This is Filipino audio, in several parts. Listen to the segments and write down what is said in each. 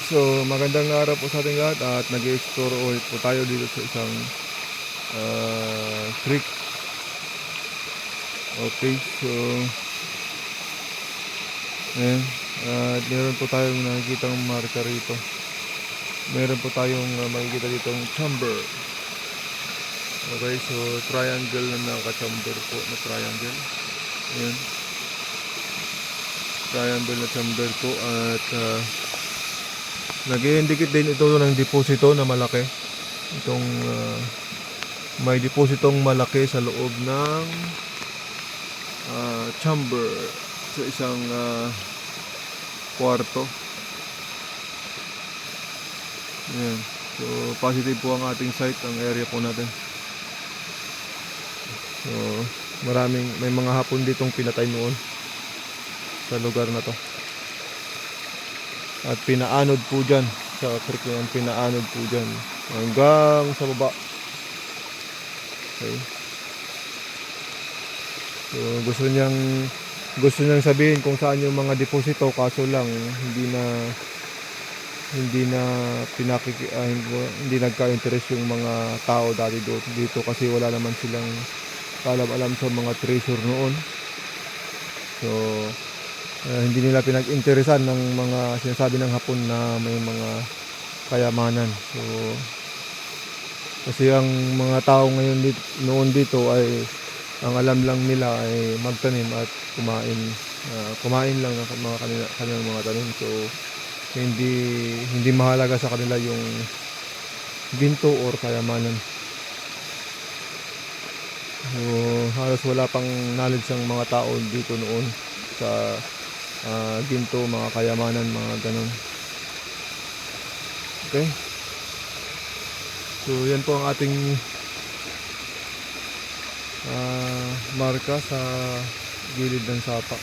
So magandang araw po sa ating lahat at nag-explore ulit po tayo dito sa isang creek. Okay, so ayan, at meron po tayong nakikitang marka rito. Meron po tayong makikita ditong chamber. Okay, so triangle na naka-chamber po na triangle. Ayan, triangle na chamber po at nag-i-indicate din ito ng deposito na malaki. Itong may depositong malaki sa loob ng chamber sa isang kwarto. Ayan. So positive po ang ating site, ang area po natin. So may mga hapon ditong pinatay noon sa lugar na to. At pinaanod po dyan sa creek na yan, pinaanod po dyan hanggang sa baba. Okay. So gusto niyang sabihin kung saan yung mga deposito, kaso lang hindi nagka-interest yung mga tao dati dito kasi wala naman silang alam sa mga treasure noon. So hindi nila pinag-interesan ng mga sinasabi ng Hapon na may mga kayamanan. So kasi ang mga tao ngayon noon dito ay ang alam lang nila ay magtanim at kumain lang ng mga kanilang mga tanim. So hindi mahalaga sa kanila yung ginto or kayamanan. So halos wala pang knowledge ang mga tao dito noon sa ginto, mga kayamanan, mga ganun. Okay, so yan po ang ating marka sa gilid ng sapa.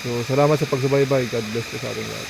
So salamat sa pagsubaybay. God bless po sa ating lahat.